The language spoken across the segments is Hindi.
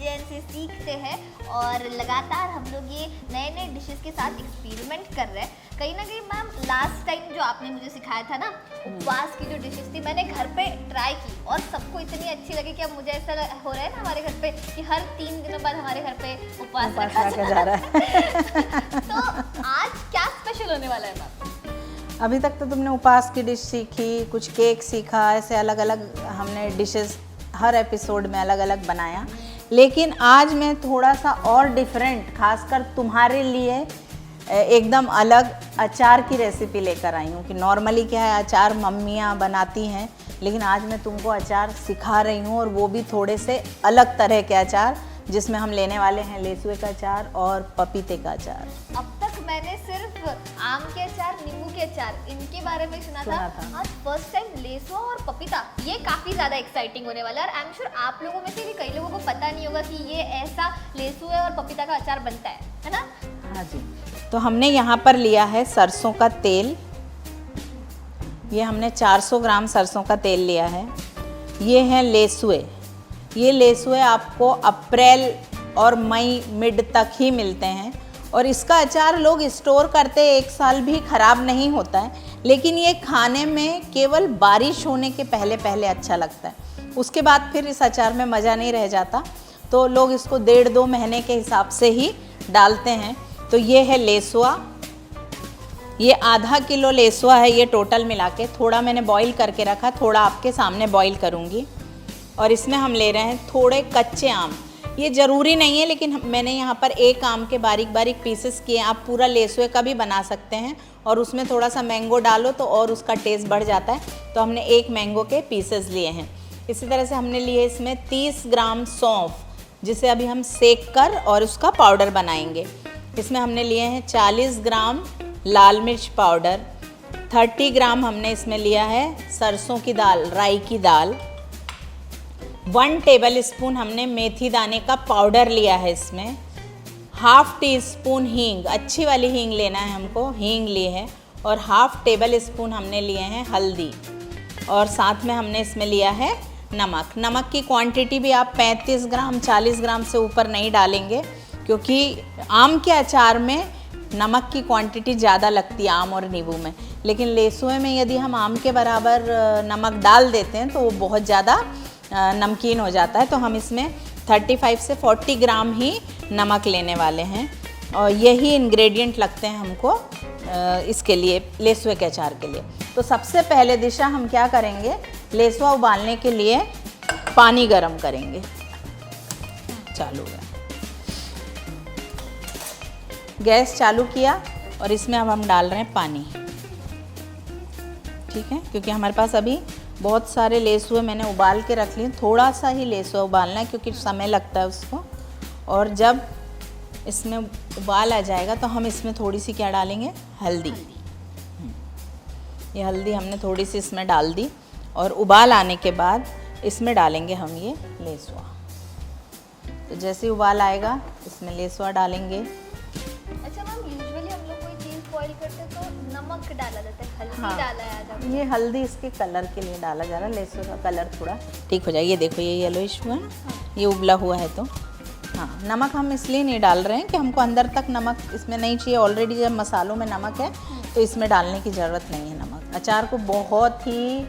जैन से सीखते हैं और लगातार हम लोग ये नए नए डिशेस के साथ एक्सपेरिमेंट कर रहे हैं। कहीं ना कहीं मैम लास्ट टाइम जो आपने मुझे सिखाया था ना उपवास की जो डिशेस थी, मैंने घर पे ट्राई की और सबको इतनी अच्छी लगी कि अब मुझे ऐसा हो रहा है ना हमारे घर पे कि हर 3 दिनों बाद हमारे घर पे उपवास रखा जा रहा है। तो आज क्या स्पेशल होने वाला है मैम? अभी तक तो तुमने उपवास की डिश सीखी, कुछ केक सीखा, ऐसे अलग अलग हमने डिशेस हर एपिसोड में अलग अलग बनाया, लेकिन आज मैं थोड़ा सा और डिफरेंट, खासकर तुम्हारे लिए एकदम अलग अचार की रेसिपी लेकर आई हूँ। कि नॉर्मली क्या है, अचार मम्मियाँ बनाती हैं, लेकिन आज मैं तुमको अचार सिखा रही हूँ और वो भी थोड़े से अलग तरह के अचार, जिसमें हम लेने वाले हैं लेसुए का अचार और पपीते का अचार। अब तक मैंने सिर्फ आम के अचार, नींबू के अचार, इनके बारे में सुना था। आज फर्स्ट टाइम लेसुआ और पपीता, ये काफ़ी ज़्यादा एक्साइटिंग होने वाला है और आई एम श्योर आप लोगों में से भी कई लोगों को पता नहीं होगा कि ये ऐसा लेसुए और पपीता का अचार बनता है ना? हाँ जी। तो हमने यहाँ पर लिया है सरसों का तेल, ये हमने 400 ग्राम सरसों का तेल लिया है। ये हैं लेसुए, ये लेसुए आपको अप्रैल और मई मिड तक ही मिलते हैं और इसका अचार लोग स्टोर करते 1 साल भी ख़राब नहीं होता है, लेकिन ये खाने में केवल बारिश होने के पहले पहले अच्छा लगता है, उसके बाद फिर इस अचार में मज़ा नहीं रह जाता, तो लोग इसको 1.5-2 महीने के हिसाब से ही डालते हैं। तो ये है लेसुआ, ये आधा किलो लेसुआ है ये टोटल मिला के। थोड़ा मैंने बॉईल करके रखा, थोड़ा आपके सामने बॉईल करूँगी। और इसमें हम ले रहे हैं थोड़े कच्चे आम, ये ज़रूरी नहीं है, लेकिन मैंने यहाँ पर एक आम के बारीक बारीक पीसेस किए। आप पूरा लेसुए का भी बना सकते हैं और उसमें थोड़ा सा मैंगो डालो तो और उसका टेस्ट बढ़ जाता है। तो हमने 1 मैंगो के पीसेस लिए हैं। इसी तरह से हमने लिए इसमें 30 ग्राम सौंफ, जिसे अभी हम सेक कर और उसका पाउडर बनाएंगे। इसमें हमने लिए हैं 40 ग्राम लाल मिर्च पाउडर, 30 ग्राम हमने इसमें लिया है सरसों की दाल, राई की दाल, 1 टेबल स्पून हमने मेथी दाने का पाउडर लिया है इसमें, ½ टीस्पून हींग, अच्छी वाली हींग लेना है हमको, हींग लिए है, और ½ टेबल स्पून हमने लिए हैं हल्दी, और साथ में हमने इसमें लिया है नमक। नमक की क्वांटिटी भी आप 35 ग्राम 40 ग्राम से ऊपर नहीं डालेंगे, क्योंकि आम के अचार में नमक की क्वांटिटी ज़्यादा लगती है आम और नींबू में, लेकिन लेसुए में यदि हम आम के बराबर नमक डाल देते हैं तो वो बहुत ज़्यादा नमकीन हो जाता है। तो हम इसमें 35 से 40 ग्राम ही नमक लेने वाले हैं और यही इंग्रेडिएंट लगते हैं हमको इसके लिए, लेसुए के अचार के लिए। तो सबसे पहले दिशा हम क्या करेंगे, लेसुआ उबालने के लिए पानी गरम करेंगे। चालू है, गैस चालू किया और इसमें अब हम डाल रहे हैं पानी, ठीक है, क्योंकि हमारे पास अभी बहुत सारे लेसुए मैंने उबाल के रख लिए। थोड़ा सा ही लेसुआ उबालना है क्योंकि समय लगता है उसको, और जब इसमें उबाल आ जाएगा तो हम इसमें थोड़ी सी क्या डालेंगे, हल्दी। ये हल्दी हमने थोड़ी सी इसमें डाल दी और उबाल आने के बाद इसमें डालेंगे हम ये लेसुआ। तो जैसे ही उबाल आएगा इसमें लेसुआ डालेंगे। अच्छा मैम, यूजुअली हम लोग कोई चीज़ बॉईल करते तो नमक डाला जाता है, हल्दी हाँ, डाला जाता है। ये हल्दी इसके कलर के लिए डाला जा रहा है, लेसुआ का कलर थोड़ा ठीक हो जाए। ये देखो ये येलोइश हुआ है, ये उबला हुआ है। तो हाँ, नमक हम इसलिए नहीं डाल रहे हैं कि हमको अंदर तक नमक इसमें नहीं चाहिए, ऑलरेडी जब मसालों में नमक है तो इसमें डालने की ज़रूरत नहीं है नमक। अचार को बहुत ही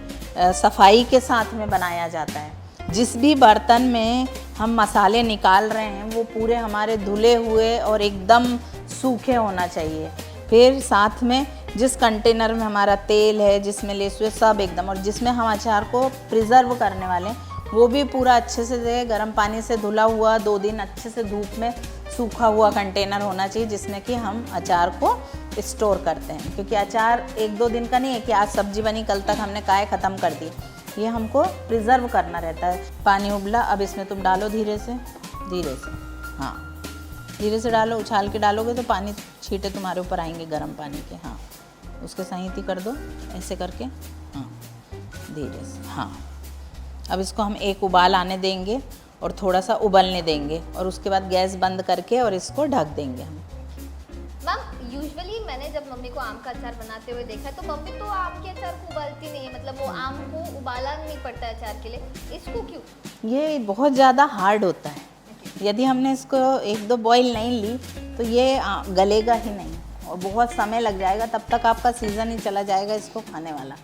सफाई के साथ में बनाया जाता है। जिस भी बर्तन में हम मसाले निकाल रहे हैं वो पूरे हमारे धुले हुए और एकदम सूखे होना चाहिए। फिर साथ में जिस कंटेनर में हमारा तेल है, जिसमें लेसुए सब एकदम, और जिसमें हम अचार को प्रिजर्व करने वाले हैं वो भी पूरा अच्छे से गर्म पानी से धुला हुआ, 2 दिन अच्छे से धूप में सूखा हुआ कंटेनर होना चाहिए, जिसमें कि हम अचार को स्टोर करते हैं। क्योंकि अचार 1-2 दिन का नहीं है कि आज सब्जी बनी कल तक हमने खाए ख़त्म कर दी, ये हमको प्रिजर्व करना रहता है। पानी उबला, अब इसमें तुम डालो धीरे से, हाँ धीरे से डालो, उछाल के डालोगे तो पानी छींटे तुम्हारे ऊपर आएंगे गर्म पानी के। हाँ, उसके सहित ही कर दो ऐसे करके, हाँ धीरे से। हाँ, अब इसको हम एक उबाल आने देंगे और थोड़ा सा उबलने देंगे और उसके बाद गैस बंद करके और इसको ढक देंगे हम। मैम, यूजुअली मैंने जब मम्मी को आम का अचार बनाते हुए देखा तो मम्मी तो आम के अचार को उबालती नहीं है, मतलब वो आम को उबाला नहीं पड़ता है अचार के लिए, इसको क्यों? ये बहुत ज़्यादा हार्ड होता है, यदि हमने इसको 1-2 बॉईल नहीं ली तो ये गलेगा ही नहीं और बहुत समय लग जाएगा, तब तक आपका सीज़न ही चला जाएगा इसको खाने वाला,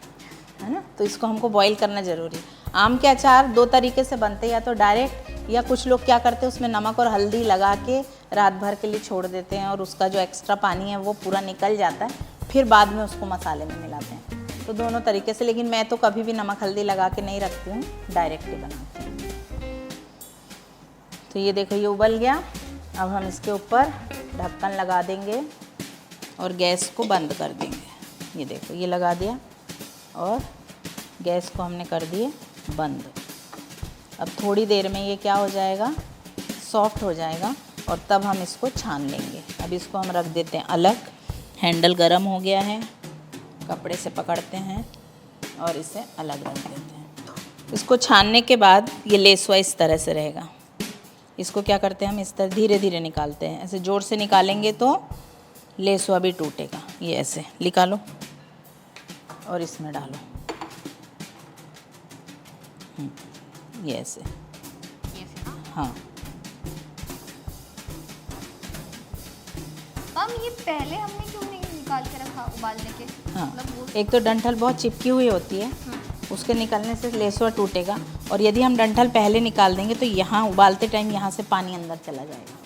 है ना। तो इसको हमको बॉईल करना ज़रूरी है। आम के अचार 2 तरीके से बनते हैं, या तो डायरेक्ट, या कुछ लोग क्या करते हैं उसमें नमक और हल्दी लगा के रात भर के लिए छोड़ देते हैं और उसका जो एक्स्ट्रा पानी है वो पूरा निकल जाता है, फिर बाद में उसको मसाले में मिलाते हैं। तो दोनों तरीके से, लेकिन मैं तो कभी भी नमक हल्दी लगा के नहीं रखती हूँ, डायरेक्ट ही बनाती हूँ। तो ये देखो ये उबल गया। अब हम इसके ऊपर ढक्कन लगा देंगे और गैस को बंद कर देंगे। ये देखो ये लगा दिया और गैस को हमने कर दिए बंद। अब थोड़ी देर में ये क्या हो जाएगा, सॉफ्ट हो जाएगा और तब हम इसको छान लेंगे। अब इसको हम रख देते हैं अलग। हैंडल गरम हो गया है, कपड़े से पकड़ते हैं और इसे अलग रख देते हैं। इसको छानने के बाद ये लेसवा इस तरह से रहेगा। इसको क्या करते हैं हम इस तरह धीरे धीरे निकालते हैं। ऐसे ज़ोर से निकालेंगे तो लेसवा भी टूटेगा। ये ऐसे निकालो और इसमें डालो। ये ऐसे, हाँ। हम ये पहले हमने क्यों नहीं निकाल के रखा उबालने के? हाँ, मतलब वो एक तो डंठल बहुत चिपकी हुई होती है, उसके निकलने से लेसवा टूटेगा, और यदि हम डंठल पहले निकाल देंगे तो यहाँ उबालते टाइम यहाँ से पानी अंदर चला जाएगा,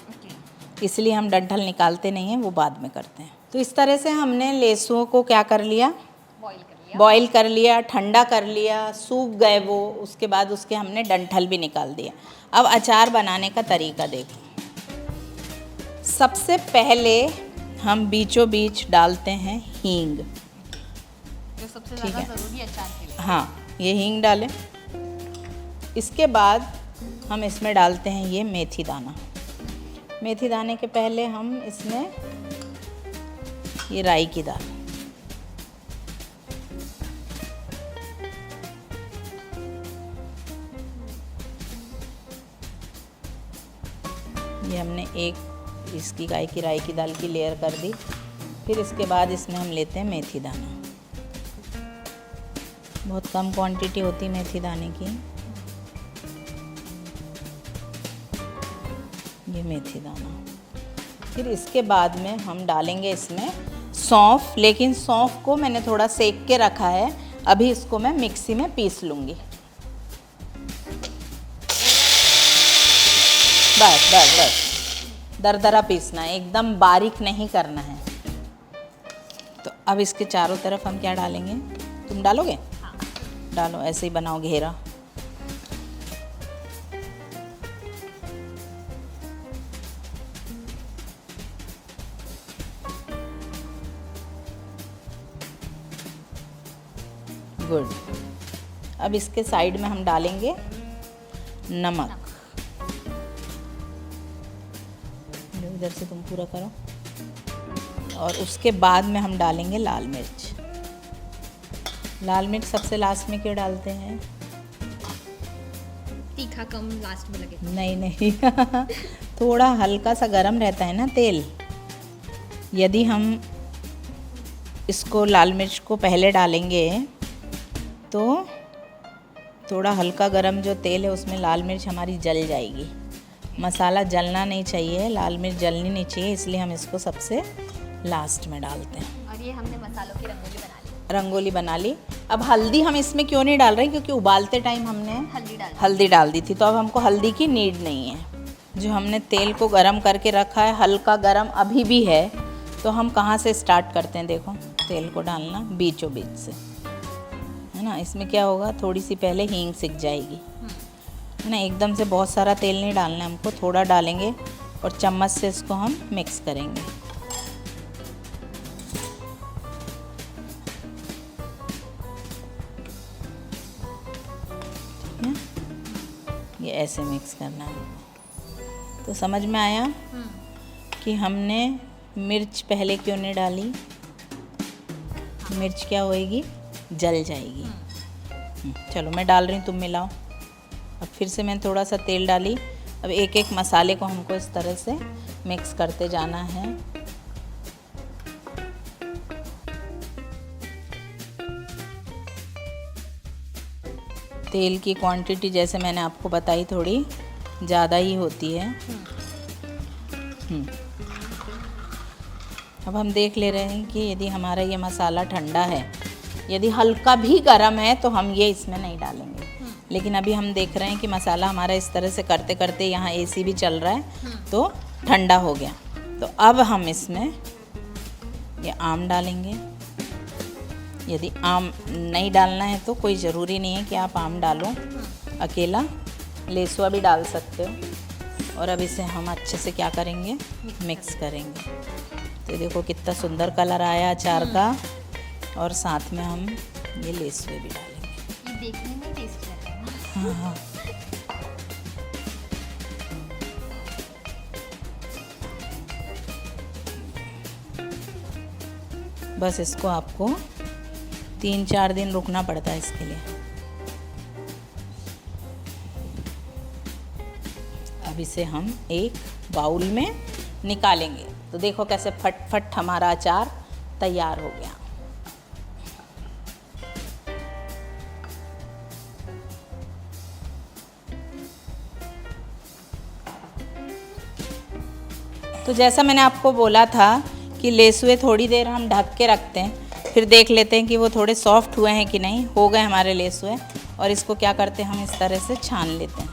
इसलिए हम डंठल निकालते नहीं हैं, वो बाद में करते हैं। तो इस तरह से हमने लेसुओं को क्या कर लिया, बॉईल कर लिया, ठंडा कर लिया, सूख गए वो। उसके बाद उसके हमने डंठल भी निकाल दिया। अब अचार बनाने का तरीका देखो। सबसे पहले हम बीचों बीच डालते हैं हींग, जो सबसे ज़्यादा ज़रूरी है अचार के लिए। हाँ, ये हींग डालें। इसके बाद हम इसमें डालते हैं ये मेथी दाना। मेथी दाने के पहले हम इसमें ये राई की दाल, ये हमने एक इसकी गाय की राई की दाल की लेयर कर दी। फिर इसके बाद इसमें हम लेते हैं मेथी दाना। बहुत कम क्वांटिटी होती है मेथी दाने की। ये मेथी दाना। फिर इसके बाद में हम डालेंगे इसमें सौंफ, लेकिन सौंफ को मैंने थोड़ा सेक के रखा है, अभी इसको मैं मिक्सी में पीस लूँगी। बस बस बस, दरदरा पीसना है, एकदम बारीक नहीं करना है। तो अब इसके चारों तरफ हम क्या डालेंगे, तुम डालोगे? हाँ। डालो, ऐसे ही बनाओ घेरा। गुड। अब इसके साइड में हम डालेंगे नमक। इधर से तुम पूरा करो। और उसके बाद में हम डालेंगे लाल मिर्च। लाल मिर्च सबसे लास्ट में क्यों डालते हैं? तीखा कम लास्ट में लगे। नहीं नहीं थोड़ा हल्का सा गरम रहता है ना तेल। यदि हम इसको लाल मिर्च को पहले डालेंगे तो थोड़ा हल्का गरम जो तेल है उसमें लाल मिर्च हमारी जल जाएगी। मसाला जलना नहीं चाहिए, लाल मिर्च जलनी नहीं चाहिए, इसलिए हम इसको सबसे लास्ट में डालते हैं। और ये हमने मसालों की रंगोली बना ली। अब हल्दी हम इसमें क्यों नहीं डाल रहे, क्योंकि उबालते टाइम हमने हल्दी डाल दी थी, तो अब हमको हल्दी की नीड नहीं है। जो हमने तेल को गरम करके रखा है, हल्का गरम अभी भी है, तो हम कहाँ से स्टार्ट करते हैं, देखो तेल को डालना बीचों बीच से, है ना। इसमें क्या होगा, थोड़ी सी पहले हींग सिक जाएगी, है ना। एकदम से बहुत सारा तेल नहीं डालना है हमको, थोड़ा डालेंगे और चम्मच से इसको हम मिक्स करेंगे। ये ऐसे मिक्स करना है। तो समझ में आया कि हमने मिर्च पहले क्यों नहीं डाली। मिर्च क्या होएगी, जल जाएगी। चलो मैं डाल रही हूँ, तुम मिलाओ। अब फिर से मैंने थोड़ा सा तेल डाली। अब एक एक मसाले को हमको इस तरह से मिक्स करते जाना है। तेल की क्वांटिटी जैसे मैंने आपको बताई थोड़ी ज़्यादा ही होती है। अब हम देख ले रहे हैं कि यदि हमारा ये मसाला ठंडा है, यदि हल्का भी गर्म है तो हम ये इसमें नहीं डालेंगे। लेकिन अभी हम देख रहे हैं कि मसाला हमारा इस तरह से करते करते यहाँ एसी भी चल रहा है तो ठंडा हो गया। तो अब हम इसमें ये आम डालेंगे। यदि आम नहीं डालना है तो कोई ज़रूरी नहीं है कि आप आम डालो, अकेला लेसुआ भी डाल सकते हो। और अब इसे हम अच्छे से क्या करेंगे, मिक्स करेंगे। तो देखो कितना सुंदर कलर आया अचार का, और साथ में हम ये लेसुए भी डालेंगे। ये देखने में टेस्टी लग रहा है। हाँ हाँ। बस इसको आपको 3-4 दिन रुकना पड़ता है इसके लिए। अब इसे हम एक बाउल में निकालेंगे। तो देखो कैसे फट फट हमारा अचार तैयार हो गया। तो जैसा मैंने आपको बोला था कि लेसुए थोड़ी देर हम ढक के रखते हैं, फिर देख लेते हैं कि वो थोड़े सॉफ्ट हुए हैं कि नहीं। हो गए हमारे लेसुए, और इसको क्या करते हैं, हम इस तरह से छान लेते हैं।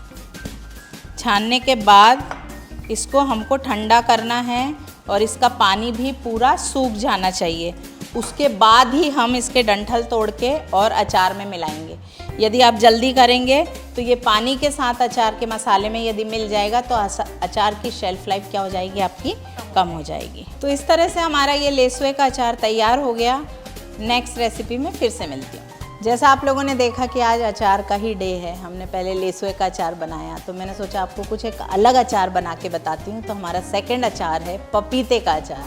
छानने के बाद इसको हमको ठंडा करना है और इसका पानी भी पूरा सूख जाना चाहिए। उसके बाद ही हम इसके डंठल तोड़ के और अचार में मिलाएंगे। यदि आप जल्दी करेंगे तो ये पानी के साथ अचार के मसाले में यदि मिल जाएगा तो अचार की शेल्फ लाइफ क्या हो जाएगी, आपकी कम हो जाएगी। तो इस तरह से हमारा ये लेसुए का अचार तैयार हो गया। नेक्स्ट रेसिपी में फिर से मिलती हूँ। जैसा आप लोगों ने देखा कि आज अचार का ही डे है, हमने पहले लेसुए का अचार बनाया, तो मैंने सोचा आपको कुछ एक अलग अचार बना के बताती हूँ। तो हमारा सेकंड अचार है पपीते का अचार।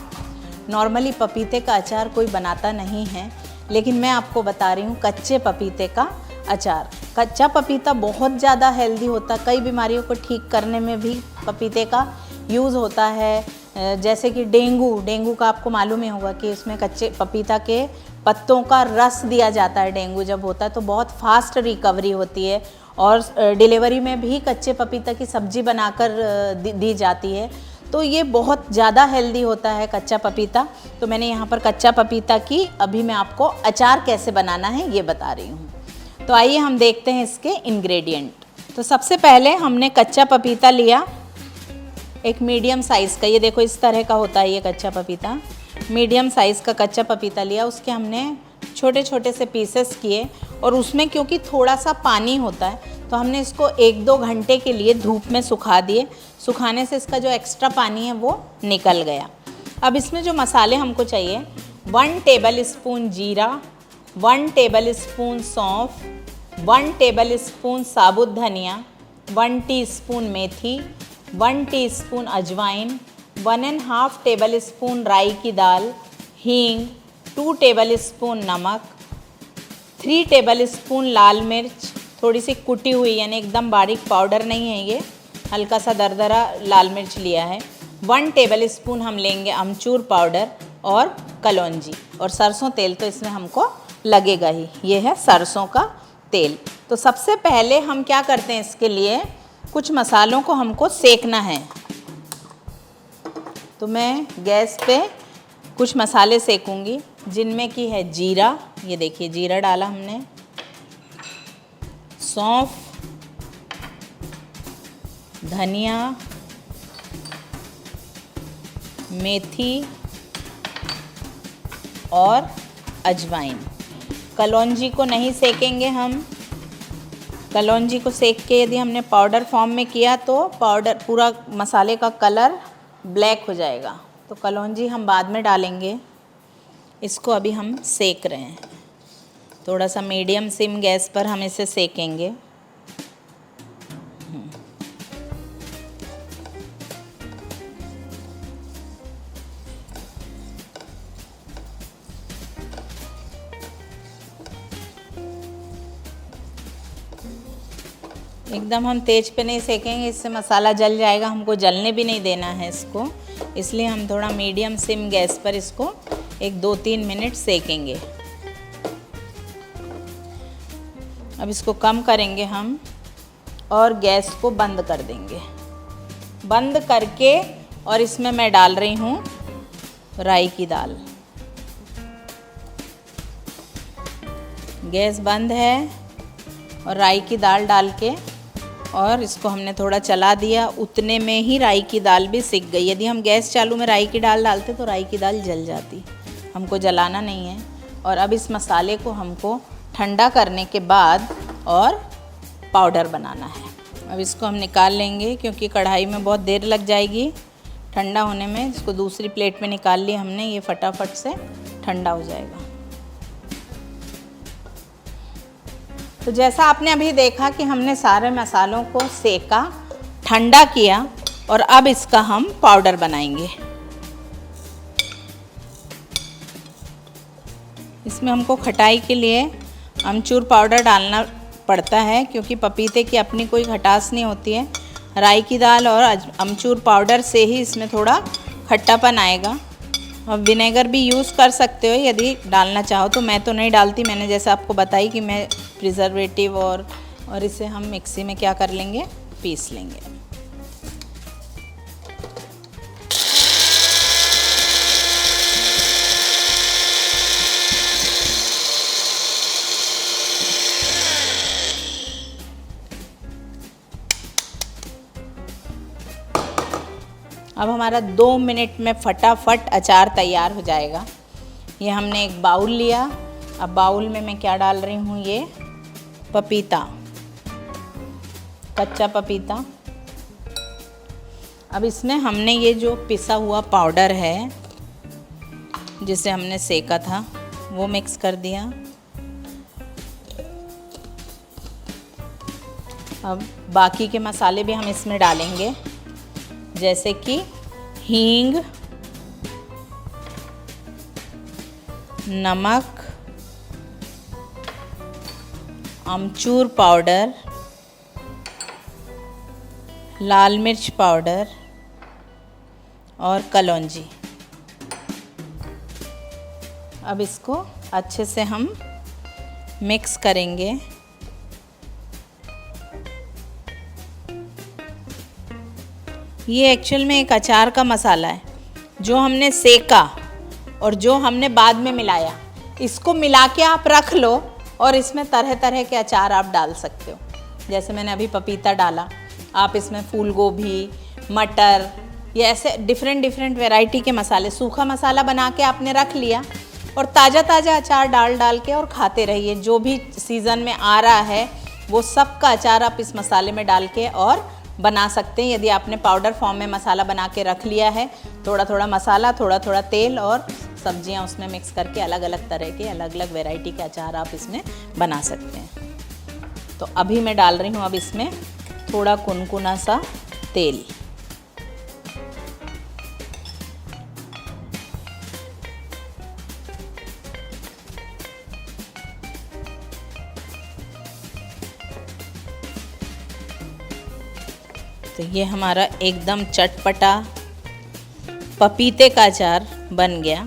नॉर्मली पपीते का अचार कोई बनाता नहीं है, लेकिन मैं आपको बता रही हूँ कच्चे पपीते का अचार। कच्चा पपीता बहुत ज़्यादा हेल्दी होता है, कई बीमारियों को ठीक करने में भी पपीते का यूज़ होता है। जैसे कि डेंगू का आपको मालूम ही होगा कि उसमें कच्चे पपीता के पत्तों का रस दिया जाता है। डेंगू जब होता है तो बहुत फास्ट रिकवरी होती है, और डिलीवरी में भी कच्चे पपीता की सब्ज़ी बनाकर दी जाती है। तो ये बहुत ज़्यादा हेल्दी होता है कच्चा पपीता। तो मैंने यहाँ पर कच्चा पपीता की अभी मैं आपको अचार कैसे बनाना है ये बता रही हूँ। तो आइए हम देखते हैं इसके इंग्रेडिएंट। तो सबसे पहले हमने कच्चा पपीता लिया, एक मीडियम साइज़ का। ये देखो इस तरह का होता है ये कच्चा पपीता। मीडियम साइज़ का कच्चा पपीता लिया, उसके हमने छोटे छोटे से पीसेस किए, और उसमें क्योंकि थोड़ा सा पानी होता है तो हमने इसको 1-2 घंटे के लिए धूप में सुखा दिए। सुखाने से इसका जो एक्स्ट्रा पानी है वो निकल गया। अब इसमें जो मसाले हमको चाहिए, 1 टेबल स्पून जीरा, 1 टेबल स्पून सौंफ, 1 टेबल स्पून साबुत धनिया, 1 टीस्पून मेथी, 1 टीस्पून अजवाइन, 1½ टेबल स्पून राई की दाल, हींग, 2 टेबल स्पून नमक, 3 टेबल स्पून लाल मिर्च, थोड़ी सी कुटी हुई, यानी एकदम बारीक पाउडर नहीं है ये, हल्का सा दरदरा लाल मिर्च लिया है। 1 टेबल स्पून हम लेंगे अमचूर पाउडर, और कलौंजी, और सरसों तेल तो इसमें हमको लगेगा ही। ये है सरसों का तेल। तो सबसे पहले हम क्या करते हैं, इसके लिए कुछ मसालों को हमको सेकना है। तो मैं गैस पे कुछ मसाले सेकूंगी, जिनमें की है जीरा, ये देखिए जीरा डाला हमने, सौंफ, धनिया, मेथी और अजवाइन। कलौंजी को नहीं सेकेंगे हम। कलौंजी को सेक के यदि हमने पाउडर फॉर्म में किया तो पाउडर पूरा मसाले का कलर ब्लैक हो जाएगा। तो कलौंजी हम बाद में डालेंगे। इसको अभी हम सेक रहे हैं, थोड़ा सा मीडियम सिम गैस पर हम इसे सेकेंगे। एकदम हम तेज पे नहीं सेकेंगे, इससे मसाला जल जाएगा, हमको जलने भी नहीं देना है इसको। इसलिए हम थोड़ा मीडियम सिम गैस पर इसको 1-2-3 मिनट सेकेंगे। अब इसको कम करेंगे हम और गैस को बंद कर देंगे। बंद करके और इसमें मैं डाल रही हूँ राई की दाल। गैस बंद है और राई की दाल डाल के और इसको हमने थोड़ा चला दिया। उतने में ही राई की दाल भी सिक गई। यदि हम गैस चालू में राई की दाल डालते तो राई की दाल जल जाती, हमको जलाना नहीं है। और अब इस मसाले को हमको ठंडा करने के बाद और पाउडर बनाना है। अब इसको हम निकाल लेंगे क्योंकि कढ़ाई में बहुत देर लग जाएगी ठंडा होने में। इसको दूसरी प्लेट में निकाल लिया हमने, ये फटाफट से ठंडा हो जाएगा। तो जैसा आपने अभी देखा कि हमने सारे मसालों को सेका, ठंडा किया और अब इसका हम पाउडर बनाएंगे। इसमें हमको खटाई के लिए अमचूर पाउडर डालना पड़ता है क्योंकि पपीते की अपनी कोई खटास नहीं होती है। राई की दाल और अमचूर पाउडर से ही इसमें थोड़ा खट्टापन आएगा। और विनेगर भी यूज़ कर सकते हो यदि डालना चाहो तो। मैं तो नहीं डालती, मैंने जैसे आपको बताई कि मैं प्रिजर्वेटिव और इसे हम मिक्सी में क्या कर लेंगे, पीस लेंगे। अब हमारा 2 मिनट में फटाफट अचार तैयार हो जाएगा। ये हमने एक बाउल लिया। अब बाउल में मैं क्या डाल रही हूँ, ये पपीता, कच्चा पपीता। अब इसमें हमने ये जो पिसा हुआ पाउडर है जिसे हमने सेका था वो मिक्स कर दिया। अब बाकी के मसाले भी हम इसमें डालेंगे जैसे कि हींग, नमक, अमचूर पाउडर, लाल मिर्च पाउडर और कलौंजी। अब इसको अच्छे से हम मिक्स करेंगे। ये एक्चुअल में एक अचार का मसाला है जो हमने सेका और जो हमने बाद में मिलाया। इसको मिला के आप रख लो और इसमें तरह तरह के अचार आप डाल सकते हो। जैसे मैंने अभी पपीता डाला, आप इसमें फूल गोभी, मटर, ये ऐसे डिफरेंट वैरायटी के मसाले, सूखा मसाला बना के आपने रख लिया और ताज़ा अचार डाल के और खाते रहिए। जो भी सीज़न में आ रहा है वो सब का अचार आप इस मसाले में डाल के और बना सकते हैं। यदि आपने पाउडर फॉर्म में मसाला बना के रख लिया है, थोड़ा मसाला, थोड़ा तेल और सब्जियां उसमें मिक्स करके अलग अलग तरह के अलग अलग वैरायटी के अचार आप इसमें बना सकते हैं। तो अभी मैं डाल रही हूँ अब इसमें थोड़ा कुनकुना सा तेल। तो ये हमारा एकदम चटपटा पपीते का अचार बन गया।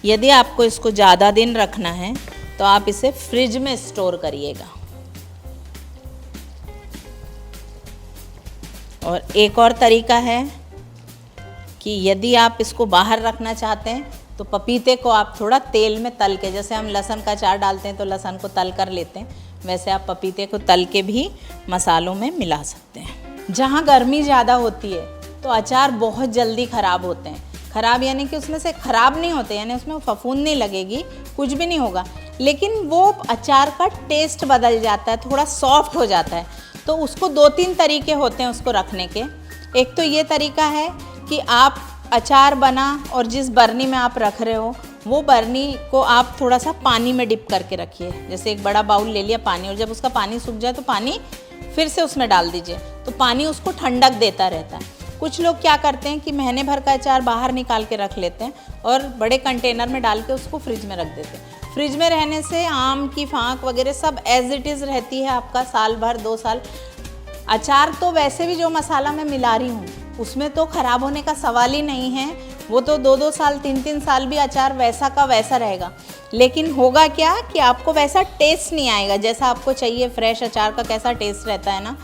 यदि आपको इसको ज़्यादा दिन रखना है तो आप इसे फ्रिज में स्टोर करिएगा। और एक और तरीका है कि यदि आप इसको बाहर रखना चाहते हैं तो पपीते को आप थोड़ा तेल में तल के, जैसे हम लहसुन का अचार डालते हैं तो लहसुन को तल कर लेते हैं, वैसे आप पपीते को तल के भी मसालों में मिला सकते हैं। जहाँ गर्मी ज़्यादा होती है तो अचार बहुत जल्दी ख़राब होते हैं। ख़राब यानी कि उसमें से ख़राब नहीं होते, यानी उसमें फफूंद नहीं लगेगी, कुछ भी नहीं होगा, लेकिन वो अचार का टेस्ट बदल जाता है, थोड़ा सॉफ्ट हो जाता है। तो उसको 2-3 तरीके होते हैं उसको रखने के। एक तो ये तरीका है कि आप अचार बना और जिस बर्नी में आप रख रहे हो वो बर्नी को आप थोड़ा सा पानी में डिप करके रखिए। जैसे एक बड़ा बाउल ले लिया पानी, और जब उसका पानी सूख जाए तो पानी फिर से उसमें डाल दीजिए, तो पानी उसको ठंडक देता रहता है। कुछ लोग क्या करते हैं कि महीने भर का अचार बाहर निकाल के रख लेते हैं और बड़े कंटेनर में डाल के उसको फ्रिज में रख देते हैं। फ्रिज में रहने से आम की फाँक वगैरह सब एज इट इज़ रहती है आपका साल भर 2 साल। अचार तो वैसे भी जो मसाला मैं मिला रही हूँ उसमें तो ख़राब होने का सवाल ही नहीं है, वो तो 2-2 साल 3-3 साल भी अचार वैसा का वैसा रहेगा। लेकिन होगा क्या कि आपको वैसा टेस्ट नहीं आएगा जैसा आपको चाहिए। फ्रेश अचार का कैसा टेस्ट रहता है ना,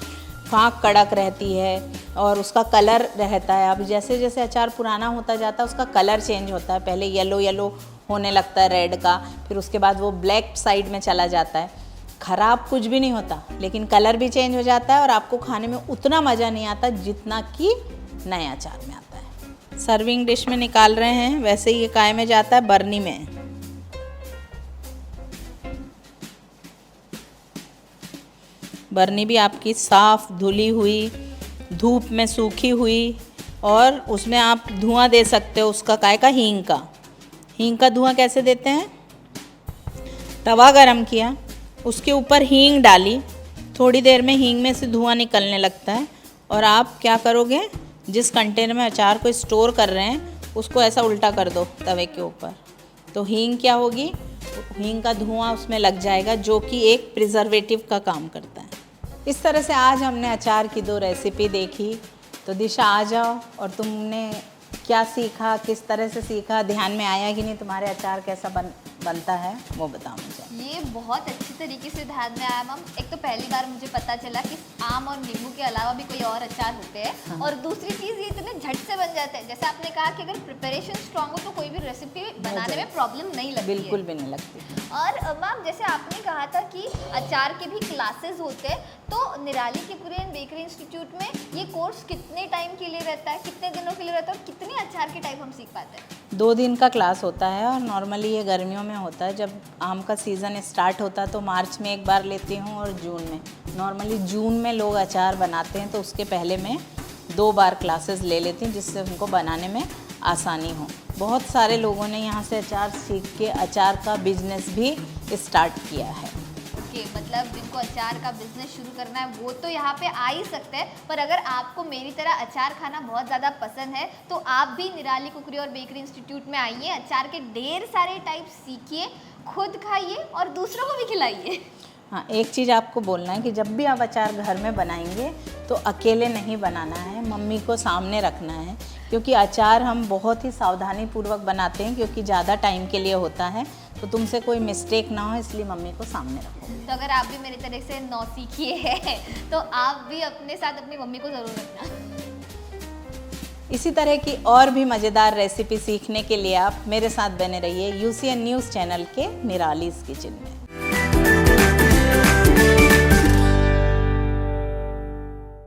फाँक कड़क रहती है और उसका कलर रहता है। अब जैसे जैसे अचार पुराना होता जाता है उसका कलर चेंज होता है। पहले येलो येलो होने लगता है रेड का, फिर उसके बाद वो ब्लैक साइड में चला जाता है। ख़राब कुछ भी नहीं होता, लेकिन कलर भी चेंज हो जाता है और आपको खाने में उतना मज़ा नहीं आता जितना कि नए अचार में आता है। सर्विंग डिश में निकाल रहे हैं। वैसे ये काय में जाता है, बर्नी में। बर्नी भी आपकी साफ़ धुली हुई, धूप में सूखी हुई, और उसमें आप धुआं दे सकते हो उसका, काय का, हींग का। हींग का धुआं कैसे देते हैं? तवा गरम किया, उसके ऊपर हींग डाली, थोड़ी देर में हींग में से धुआं निकलने लगता है, और आप क्या करोगे, जिस कंटेनर में अचार को स्टोर कर रहे हैं उसको ऐसा उल्टा कर दो तवे के ऊपर, तो हींग क्या होगी, हींग का धुआं उसमें लग जाएगा, जो कि एक प्रिजर्वेटिव का काम करता है। इस तरह से आज हमने अचार की 2 रेसिपी देखी। तो दिशा, आ जाओ, और तुमने क्या सीखा, किस तरह से सीखा, ध्यान में आया कि नहीं तुम्हारे अचार कैसा बनता है, वो बताओ मुझे। ये बहुत अच्छी तरीके से ध्यान में आया मैम। एक तो पहली बार मुझे पता चला कि आम और नींबू के अलावा भी कोई और अचार होते हैं। हाँ। और दूसरी चीज़, ये इतने झट से बन जाते हैं। जैसे आपने कहा कि अगर प्रिपरेशन स्ट्रांग हो तो कोई भी रेसिपी बनाने में प्रॉब्लम नहीं लगती है। बिल्कुल भी नहीं लगती। और मैम, जैसे आपने कहा था कि अचार के भी क्लासेस होते हैं, तो निराली कुकरी एंड बेकरी इंस्टीट्यूट में ये कोर्स कितने टाइम के लिए रहता है, कितने दिनों के लिए रहता है, और कितने अचार के टाइप हम सीख पाते हैं? 2 दिन का क्लास होता है, और नॉर्मली ये गर्मियों में होता है। जब आम का सीज़न स्टार्ट होता है तो मार्च में एक बार लेती हूँ, और जून में। नॉर्मली जून में लोग अचार बनाते हैं, तो उसके पहले मैं 2 बार क्लासेस ले लेती हूँ, जिससे उनको बनाने में आसानी हो। बहुत सारे लोगों ने यहाँ से अचार सीख के अचार का बिजनेस भी स्टार्ट किया है। ओके, मतलब जिनको अचार का बिजनेस शुरू करना है वो तो यहाँ पे आ ही सकते हैं, पर अगर आपको मेरी तरह अचार खाना बहुत ज़्यादा पसंद है तो आप भी निराली कुकरी और बेकरी इंस्टीट्यूट में आइए, अचार के ढेर सारे टाइप सीखिए, खुद खाइए और दूसरों को भी खिलाइए। हाँ, एक चीज़ आपको बोलना है कि जब भी आप अचार घर में बनाएंगे तो अकेले नहीं बनाना है, मम्मी को सामने रखना है, क्योंकि अचार हम बहुत ही सावधानी पूर्वक बनाते हैं, क्योंकि ज़्यादा टाइम के लिए होता है। तो तुमसे कोई मिस्टेक ना हो, इसलिए मम्मी को सामने रखो। तो अगर आप भी मेरी तरह से नौसिखिए हैं तो आप भी अपने साथ अपनी मम्मी को ज़रूर रखना। इसी तरह की और भी मज़ेदार रेसिपी सीखने के लिए आप मेरे साथ बने रहिए UCN न्यूज़ चैनल के निरालीज़ किचन में।